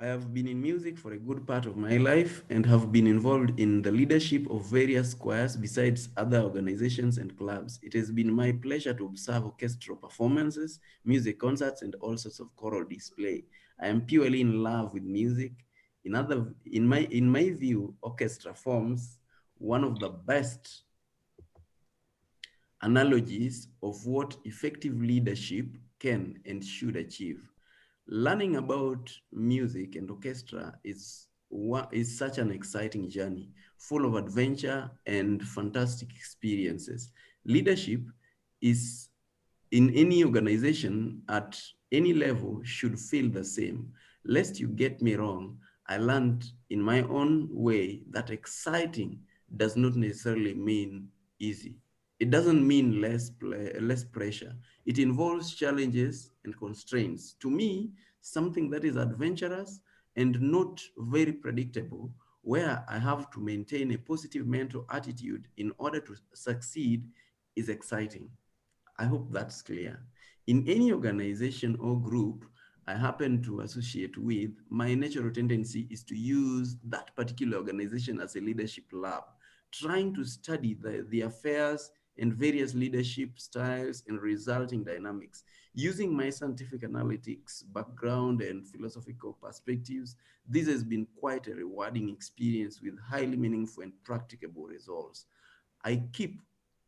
I have been in music for a good part of my life and have been involved in the leadership of various choirs besides other organizations and clubs. It has been my pleasure to observe orchestral performances, music concerts, and all sorts of choral display. I am purely in love with music. In my view, orchestra forms one of the best analogies of what effective leadership can and should achieve. Learning about music and orchestra is such an exciting journey, full of adventure and fantastic experiences. Leadership is in any organization at any level should feel the same. Lest you get me wrong, I learned in my own way that exciting does not necessarily mean easy. It doesn't mean less pressure. It involves challenges and constraints. To me, something that is adventurous and not very predictable, where I have to maintain a positive mental attitude in order to succeed, is exciting. I hope that's clear. In any organization or group I happen to associate with, my natural tendency is to use that particular organization as a leadership lab, trying to study the affairs and various leadership styles and resulting dynamics. Using my scientific analytics background and philosophical perspectives, this has been quite a rewarding experience with highly meaningful and practicable results. I keep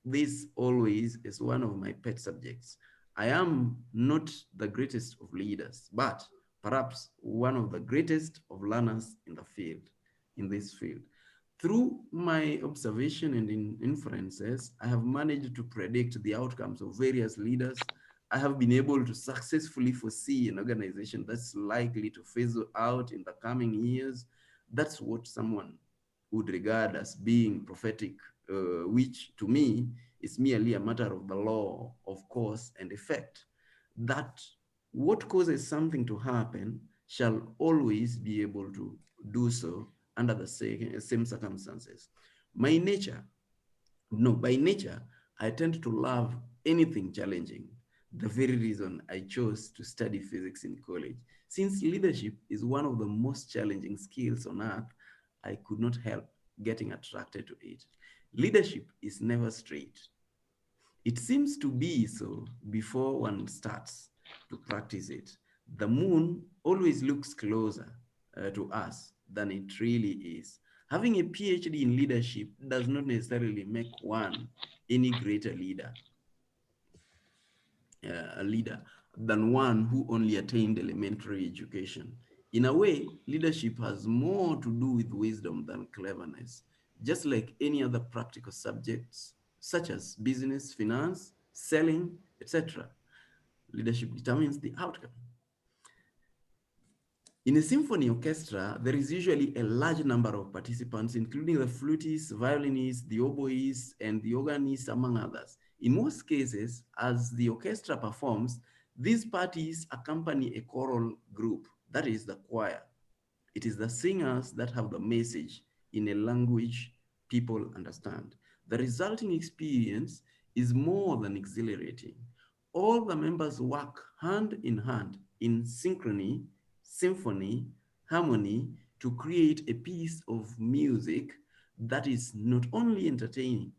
this always as one of my pet subjects. I am not the greatest of leaders, but perhaps one of the greatest of learners in this field. Through my observation and inferences, I have managed to predict the outcomes of various leaders. I have been able to successfully foresee an organization that's likely to phase out in the coming years. That's what someone would regard as being prophetic, which to me is merely a matter of the law of cause and effect, that what causes something to happen shall always be able to do so under the same circumstances. My nature, no, by nature, I tend to love anything challenging. The very reason I chose to study physics in college. Since leadership is one of the most challenging skills on earth, I could not help getting attracted to it. Leadership is never straight. It seems to be so before one starts to practice it. The moon always looks closer to us than it really is. Having a PhD in leadership does not necessarily make one any greater leader than one who only attained elementary education. In a way, leadership has more to do with wisdom than cleverness, just like any other practical subjects, such as business, finance, selling, etc. Leadership determines the outcome. In a symphony orchestra, there is usually a large number of participants, including the flutists, violinists, the oboists, and the organists, among others. In most cases, as the orchestra performs, these parties accompany a choral group, that is the choir. It is the singers that have the message in a language people understand. The resulting experience is more than exhilarating. All the members work hand in synchrony, symphony, harmony to create a piece of music that is not only entertaining,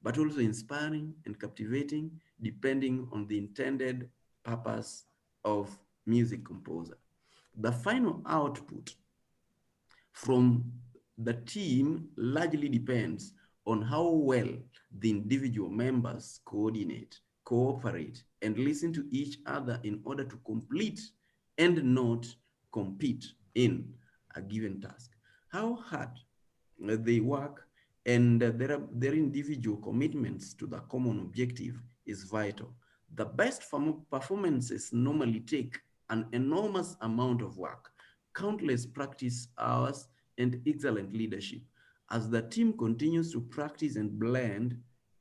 but also inspiring and captivating, depending on the intended purpose of music composer. The final output from the team largely depends on how well the individual members coordinate, cooperate, and listen to each other in order to complete and not compete in a given task. How hard they work and their individual commitments to the common objective is vital. The best performances normally take an enormous amount of work, countless practice hours, and excellent leadership. As the team continues to practice and blend,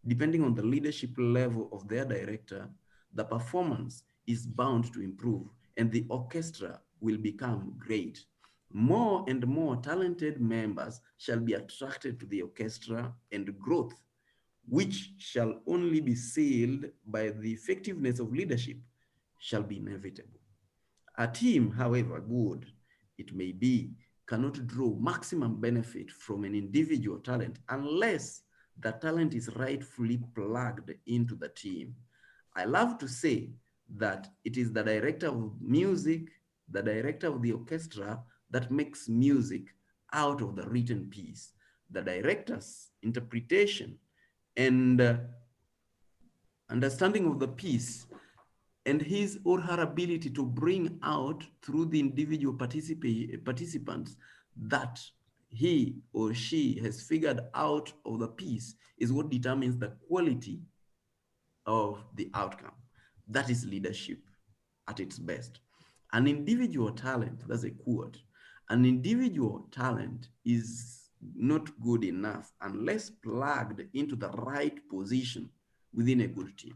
depending on the leadership level of their director, the performance is bound to improve and the orchestra will become great. More and more talented members shall be attracted to the orchestra, and growth, which shall only be sealed by the effectiveness of leadership, shall be inevitable. A team, however good, it may be, cannot draw maximum benefit from an individual talent unless the talent is rightfully plugged into the team. I love to say that it is the director of music, the director of the orchestra that makes music out of the written piece. The director's interpretation and understanding of the piece and his or her ability to bring out through the individual participants that he or she has figured out of the piece is what determines the quality of the outcome. That is leadership at its best. An individual talent, that's a quote, an individual talent is not good enough unless plugged into the right position within a good team.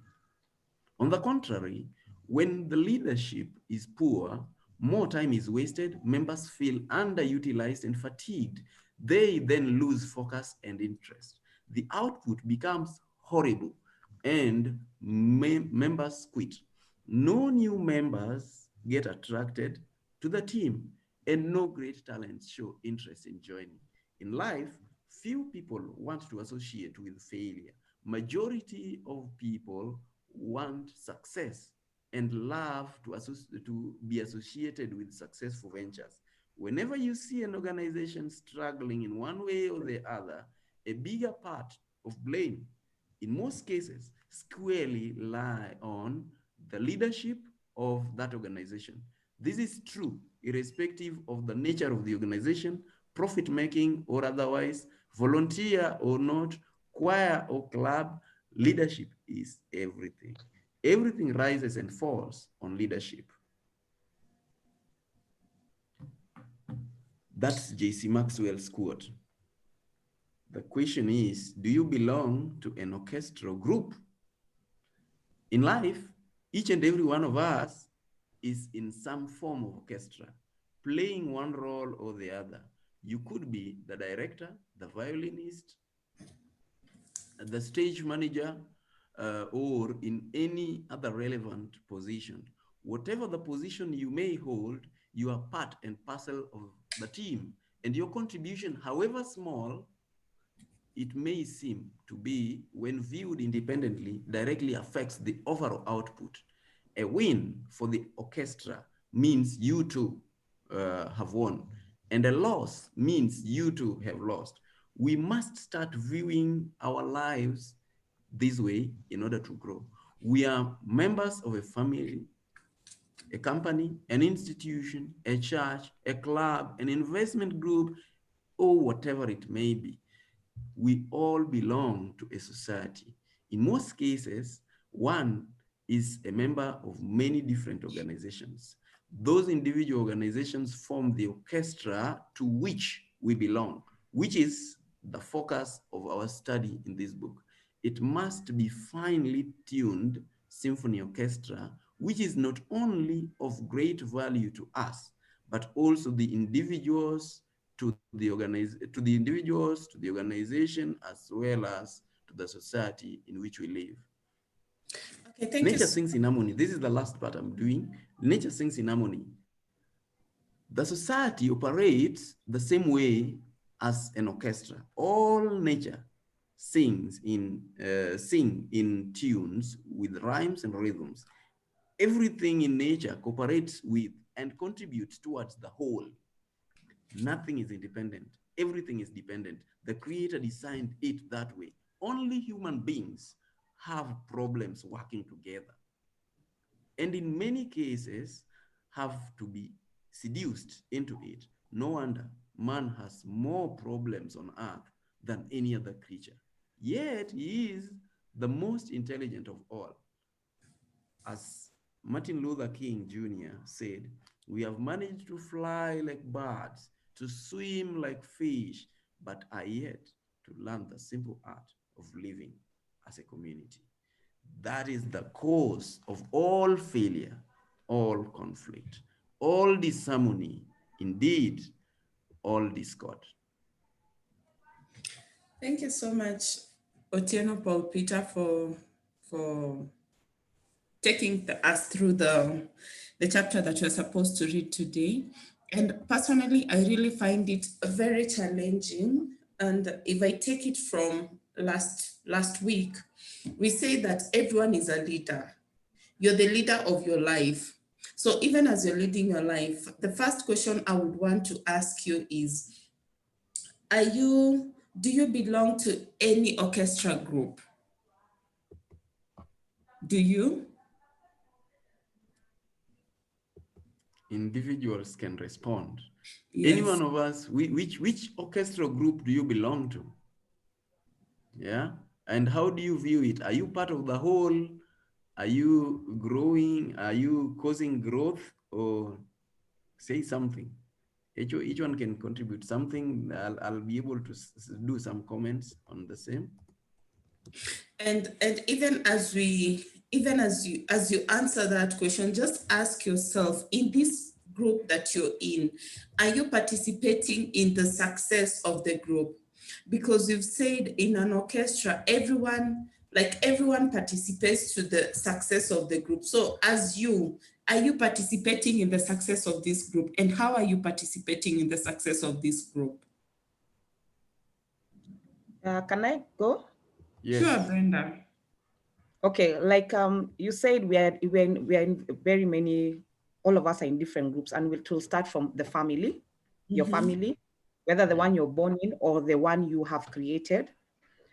On the contrary, when the leadership is poor, more time is wasted, members feel underutilized and fatigued. They then lose focus and interest. The output becomes horrible and members quit. No new members get attracted to the team and no great talents show interest in joining. In life, few people want to associate with failure. Majority of people want success and love to be associated with successful ventures. Whenever you see an organization struggling in one way or the other, a bigger part of blame, in most cases, squarely lie on the leadership of that organization. This is true irrespective of the nature of the organization, profit making or otherwise, volunteer or not, choir or club. Leadership is everything. Everything rises and falls on leadership. That's J.C. Maxwell's quote. The question is, do you belong to an orchestral group? In life, each and every one of us is in some form of orchestra, playing one role or the other. You could be the director, the violinist, the stage manager, or in any other relevant position. Whatever the position you may hold, you are part and parcel of the team. And your contribution, however small it may seem to be, when viewed independently, directly affects the overall output. A win for the orchestra means you too have won, and a loss means you too have lost. We must start viewing our lives this way in order to grow. We are members of a family, a company, an institution, a church, a club, an investment group, or whatever it may be. We all belong to a society. In most cases, one is a member of many different organizations. Those individual organizations form the orchestra to which we belong, which is the focus of our study in this book. It must be finely tuned symphony orchestra, which is not only of great value to us, but also the individuals, to the individuals, to the organization, as well as to the society in which we live. Okay, thank Nature you. sings in harmony. This is the last part I'm doing. Nature sings in harmony. The society operates the same way as an orchestra. All nature sing in tunes with rhymes and rhythms. Everything in nature cooperates with and contributes towards the whole. Nothing is independent. Everything is dependent. The creator designed it that way. Only human beings have problems working together. And in many cases, have to be seduced into it. No wonder man has more problems on earth than any other creature. Yet he is the most intelligent of all. As Martin Luther King Jr. said, we have managed to fly like birds, to swim like fish, but are yet to learn the simple art of living as a community. That is the cause of all failure, all conflict, all disharmony, indeed, all discord. Thank you so much, Otieno Paul Peter, for taking us through the chapter that you're supposed to read today. And personally, I really find it very challenging. And if I take it from last week, we say that everyone is a leader. You're the leader of your life. So even as you're leading your life, the first question I would want to ask you is, do you belong to any orchestra group? Do you? Individuals can respond. Any Yes. one of us, which orchestral group do you belong to? Yeah. And how do you view it? Are you part of the whole? Are you growing? Are you causing growth? Or say something? Each one can contribute something. I'll be able to do some comments on the same. And even as you answer that question, just ask yourself, in this group that you're in, are you participating in the success of the group? Because you've said in an orchestra, everyone participates to the success of the group. So are you participating in the success of this group? And how are you participating in the success of this group? Can I go? Sure, Yes. Brenda. Okay, like you said, we are in very many. All of us are in different groups, and we'll start from the family, your Mm-hmm, family, whether the Yeah. one you're born in or the one you have created.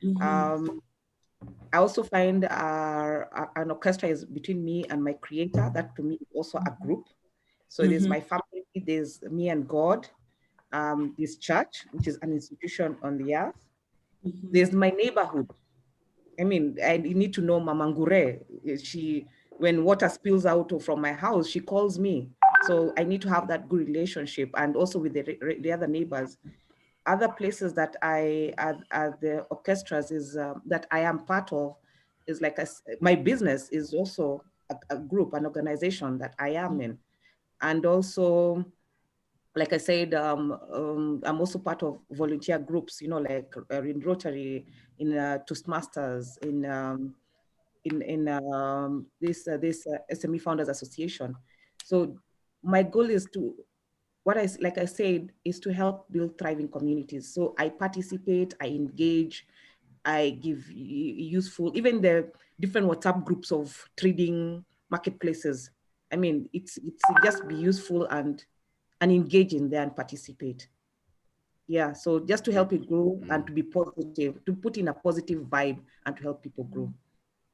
mm-hmm, Um, I also find an orchestra is between me and my creator. That to me is also a group. So there's mm-hmm, my family, there's me and God, this church, which is an institution on the earth. mm-hmm. There's my neighborhood. I mean, I need to know Mama Ngure. She, when water spills out from my house, she calls me. So I need to have that good relationship, and also with the other neighbors. Other places that are the orchestras is that I am part of is like my business is also a group, an organization that I am in, and also like I said, I'm also part of volunteer groups, like in Rotary, in Toastmasters, in this SME Founders Association. So my goal is to like I said, is to help build thriving communities. So I participate, I engage, I give useful, even the different WhatsApp groups of trading marketplaces. I mean, it's just be useful and engage in there and participate. Yeah, so just to Great. help it grow and Mm, to be positive, to put in a positive vibe and to help people grow.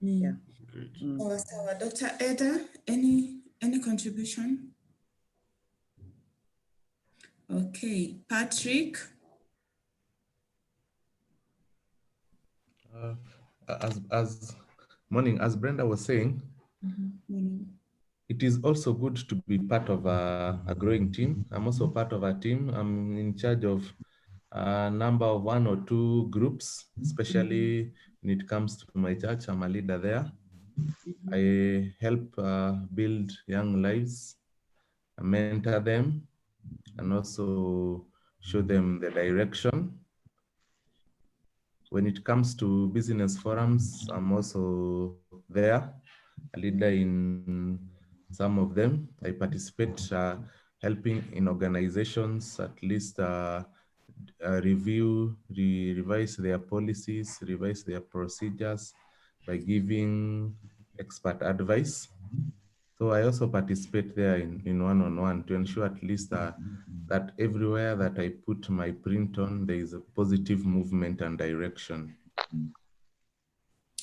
Yeah. great. Mm. Oh, so Dr. Eda, any contribution? Okay, Patrick. Uh, as morning, as Brenda was saying, Mhm. it is also good to be part of a growing team. I'm also part of a team. I'm in charge of a number of one or two groups, especially when it comes to my church. I'm a leader there. I help build young lives, mentor them, and also show them the direction. When it comes to business forums, I'm also there, a leader in some of them. I participate helping in organizations at least revise their policies, revise their procedures by giving expert advice. So I also participate there in one-on-one to ensure at least that everywhere that I put my print on, there is a positive movement and direction.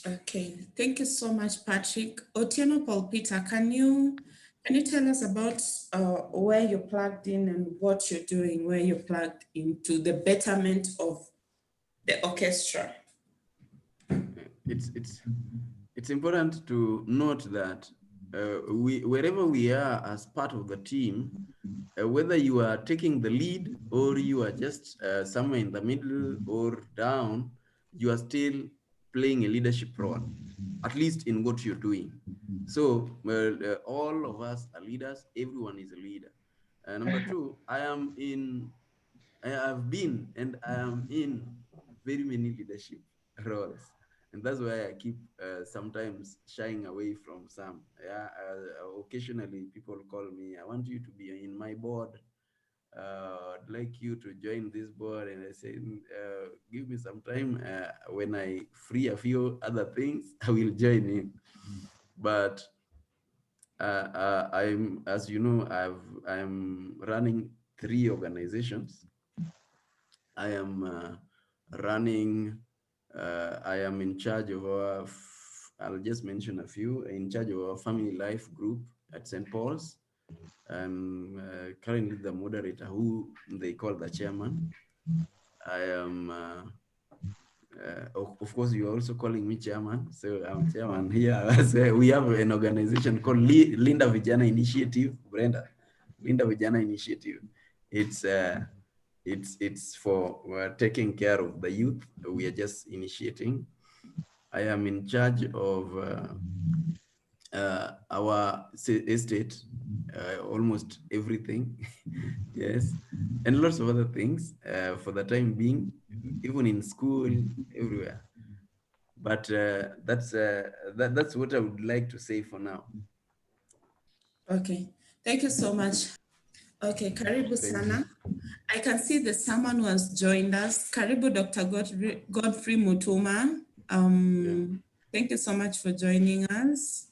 Okay, thank you so much, Patrick. Otieno Paul Peter, can you tell us about where you're plugged in and what you're doing, where you're plugged into the betterment of the orchestra? It's it's important to note that we wherever we are as part of the team, whether you are taking the lead or you are just somewhere in the middle or down, you are still playing a leadership role, at least in what you're doing. So all of us are leaders. Everyone is a leader. Number two, I have been and I am in very many leadership roles, and that's why I keep sometimes shying away from some. Yeah, occasionally people call me, I want you to be in my board. I'd like you to join this board. And I said, give me some time. When I free a few other things, I will join in. But I'm, as you know, I'm running 3 organizations. I am running, I am in charge of our, I'll just mention a few, in charge of our family life group at St. Paul's. I'm currently the moderator, who they call the chairman. I am, of course, you are also calling me chairman. So I'm chairman here. So we have an organization called Linda Vijana Initiative, Brenda. Linda Vijana Initiative. It's for taking care of the youth. We are just initiating. I am in charge of our estate, almost everything. Yes, and lots of other things for the time being, even in school, everywhere. But that's what I would like to say for now. Okay, thank you so much. Okay, Karibu Thank sana. I can see that someone who has joined us. Karibu, Dr. Godfrey Mutuma. Thank you so much for joining us.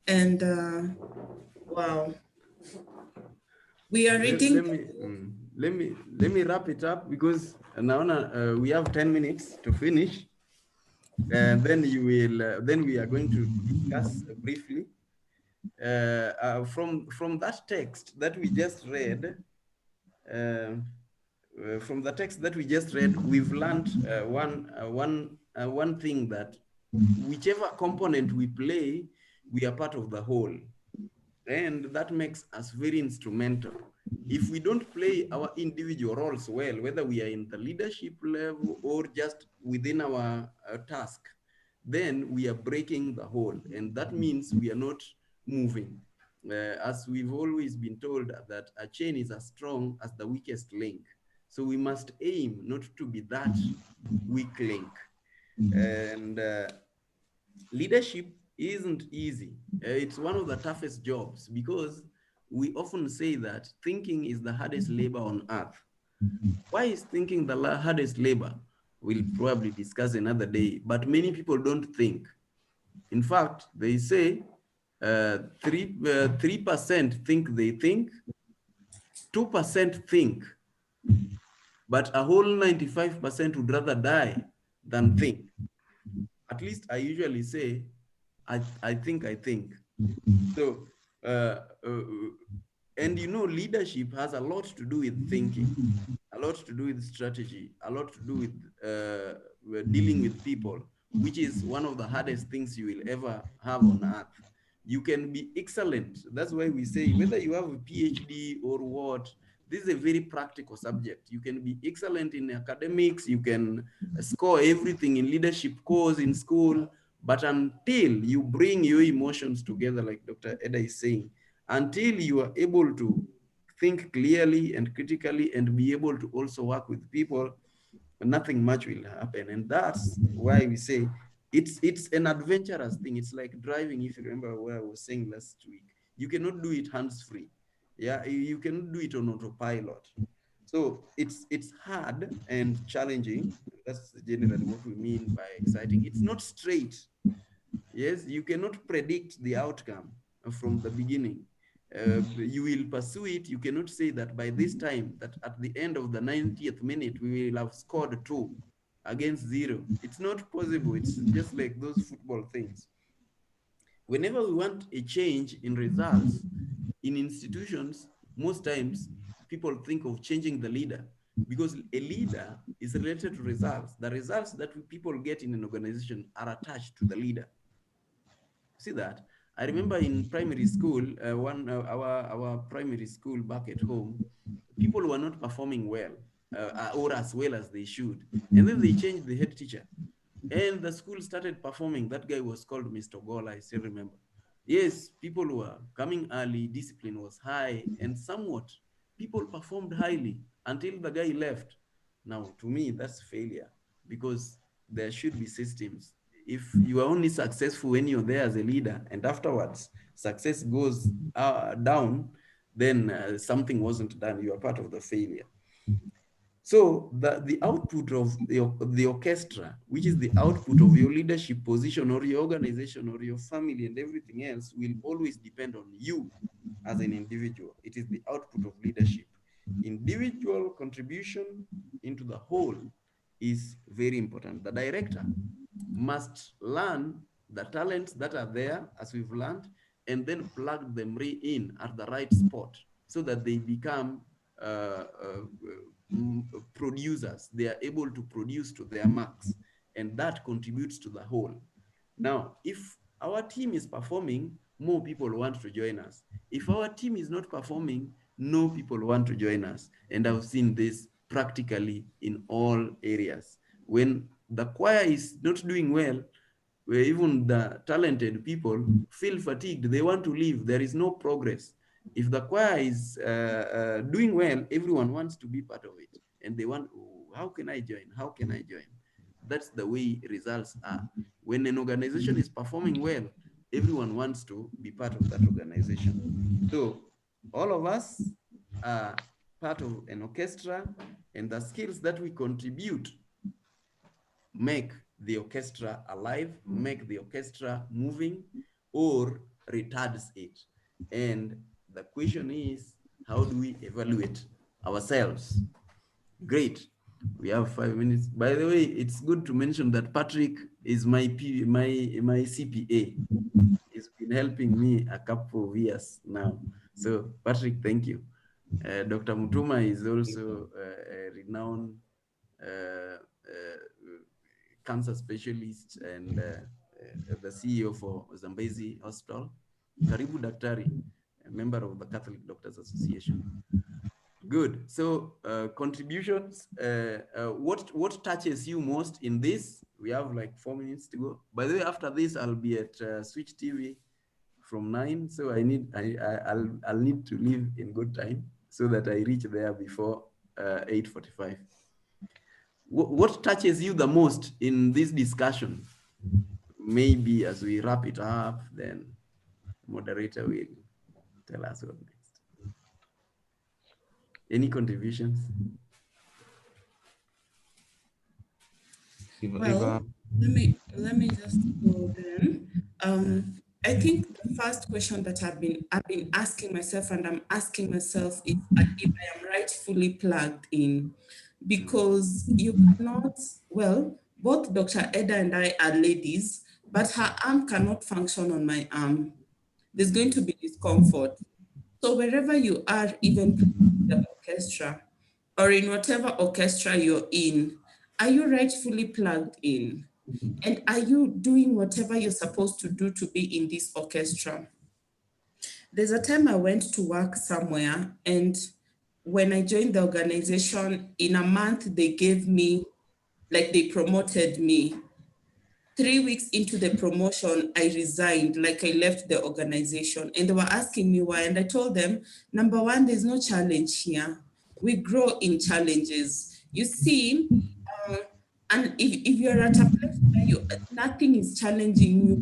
And wow, we are reading. Let me wrap it up, because now we have 10 minutes to finish, and then you will then we are going to discuss briefly from that text that we just read. From the text that we just read, we've learned one thing, that whichever component we play, we are part of the whole. And that makes us very instrumental. If we don't play our individual roles well, whether we are in the leadership level or just within our task, then we are breaking the whole. And that means we are not moving. As we've always been told, that a chain is as strong as the weakest link. So we must aim not to be that weak link. And leadership isn't easy. It's one of the toughest jobs, because we often say that thinking is the hardest labor on earth. Why is thinking the hardest labor? We'll probably discuss another day, but many people don't think. In fact, they say 3% think they think, 2% think, but a whole 95% would rather die than think. At least I usually say, I think. So, and leadership has a lot to do with thinking, a lot to do with strategy, a lot to do with dealing with people, which is one of the hardest things you will ever have on earth. You can be excellent. That's why we say, whether you have a PhD or what, this is a very practical subject. You can be excellent in academics, you can score everything in leadership course in school, but until you bring your emotions together, like Dr. Eda is saying, until you are able to think clearly and critically and be able to also work with people, nothing much will happen. And that's why we say it's an adventurous thing. It's like driving. If you remember what I was saying last week, you cannot do it hands-free. Yeah, you cannot do it on autopilot. So it's hard and challenging. That's generally what we mean by exciting. It's not straight. Yes, you cannot predict the outcome from the beginning. You will pursue it. You cannot say that by this time, that at the end of the 90th minute, we will have scored 2 against 0. It's not possible. It's just like those football things. Whenever we want a change in results in institutions, most times people think of changing the leader, because a leader is related to results. The results that people get in an organization are attached to the leader. See that? I remember in primary school, our primary school back at home, people were not performing well or as well as they should. And then they changed the head teacher. And the school started performing. That guy was called Mr. Gola, I still remember. Yes, people were coming early, discipline was high, and somewhat people performed highly until the guy left. Now, to me, that's failure, because there should be systems. If you are only successful when you're there as a leader, and afterwards success goes down, then something wasn't done. You are part of the failure. So the output of the orchestra, which is the output of your leadership position or your organization or your family and everything else, will always depend on you as an individual. It is the output of leadership. Individual contribution into the whole is very important. The director must learn the talents that are there, as we've learned, and then plug them in at the right spot so that they become producers. They are able to produce to their max, and that contributes to the whole. Now, if our team is performing, more people want to join us. If our team is not performing, no people want to join us. And I've seen this practically in all areas. When the choir is not doing well, where even the talented people feel fatigued, they want to leave, there is no progress. If the choir is doing well, everyone wants to be part of it. And they want, oh, how can I join? How can I join? That's the way results are. When an organization is performing well, everyone wants to be part of that organization. So all of us are part of an orchestra, and the skills that we contribute make the orchestra alive, make the orchestra moving, or retards it. And the question is, how do we evaluate ourselves? Great. We have 5 minutes. By the way, it's good to mention that Patrick is my CPA. He's been helping me a couple of years now. So Patrick, thank you. Dr. Mutuma is also a renowned cancer specialist and the CEO for Zambezi Hospital. Karibu Daktari, a member of the Catholic Doctors Association. Good. So contributions. What touches you most in this? We have like 4 minutes to go. By the way, after this, I'll be at Switch TV from 9. So I'll need to leave in good time so that I reach there before 8:45. What touches you the most in this discussion? Maybe as we wrap it up, then the moderator will tell us what next. Any contributions? Well, let me just go then. I think the first question that I've been asking myself, and I'm asking myself, is if I am rightfully plugged in, because you cannot, well, both Dr. Eda and I are ladies, but her arm cannot function on my arm. There's going to be discomfort. So wherever you are, even the orchestra, or in whatever orchestra you're in, are you rightfully plugged in? And are you doing whatever you're supposed to do to be in this orchestra? There's a time I went to work somewhere, and when I joined the organization, in a month, they gave me, like they promoted me. 3 weeks into the promotion, I resigned, like I left the organization, and they were asking me why. And I told them, number one, there's no challenge here. We grow in challenges. You see, and if you're at a place where nothing is challenging you,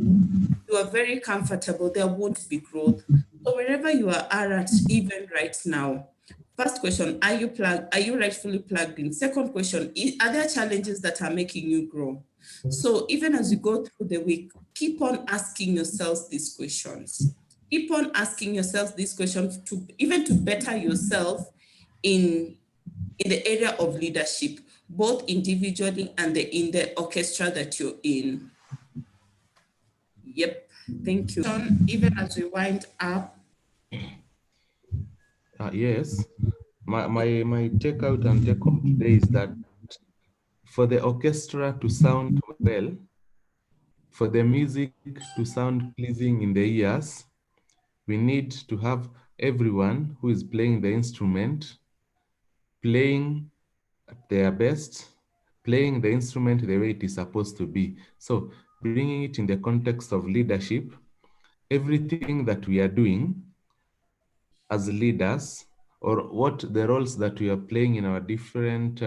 you are very comfortable, there won't be growth. So wherever you are at, even right now, first question, are you rightfully plugged in? Second question, are there challenges that are making you grow? So even as you go through the week, keep on asking yourselves these questions. Keep on asking yourselves these questions to better yourself in the area of leadership, both individually and in the orchestra that you're in. Yep, thank you. Even as we wind up. Yes, my takeout and take home today is that for the orchestra to sound well, for the music to sound pleasing in the ears, we need to have everyone who is playing the instrument playing at their best, playing the instrument the way it is supposed to be. So bringing it in the context of leadership, everything that we are doing as leaders, or what the roles that we are playing in our different,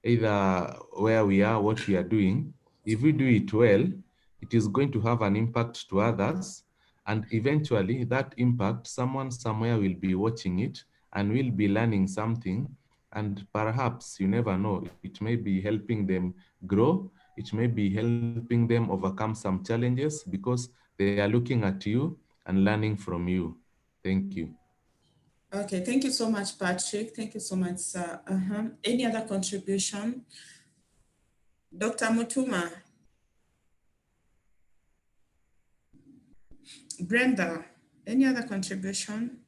either where we are, what we are doing, if we do it well, it is going to have an impact to others, And eventually that impact, someone somewhere will be watching it and will be learning something. And perhaps, you never know, it may be helping them grow. It may be helping them overcome some challenges because they are looking at you and learning from you. Thank you. Okay, thank you so much, Patrick. Thank you so much, sir. Any other contribution? Dr. Mutuma. Brenda, any other contribution?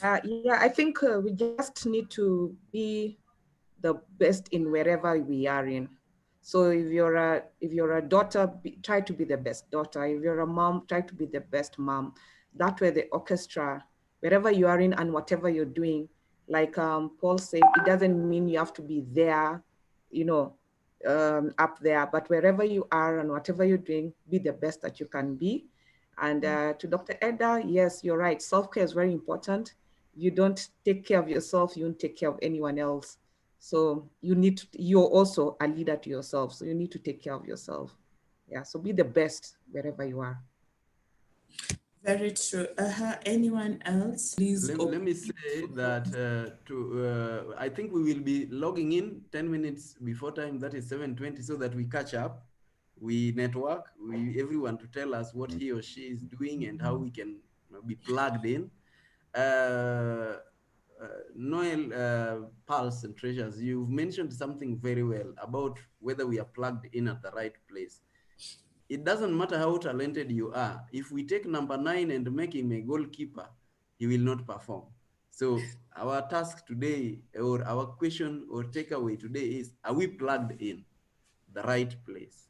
Yeah, I think we just need to be the best in wherever we are in. So if you're a daughter, try to be the best daughter. If you're a mom, try to be the best mom. That way, the orchestra, wherever you are in and whatever you're doing, like Paul said, it doesn't mean you have to be there, you know, up there. But wherever you are and whatever you're doing, be the best that you can be. And to Dr. Edda, yes, you're right. Self-care is very important. You don't take care of yourself, you won't take care of anyone else. So you're also a leader to yourself. So you need to take care of yourself. Yeah, so be the best wherever you are. Very true. Anyone else? Please. Let me say that I think we will be logging in 10 minutes before time, that is 7:20, so that we catch up, we network, everyone to tell us what he or she is doing and how we can be plugged in. Noel, Pulse and Treasures, you've mentioned something very well about whether we are plugged in at the right place. It doesn't matter how talented you are. If we take number 9 and make him a goalkeeper, he will not perform. So our task today, or our question or takeaway today is, are we plugged in the right place?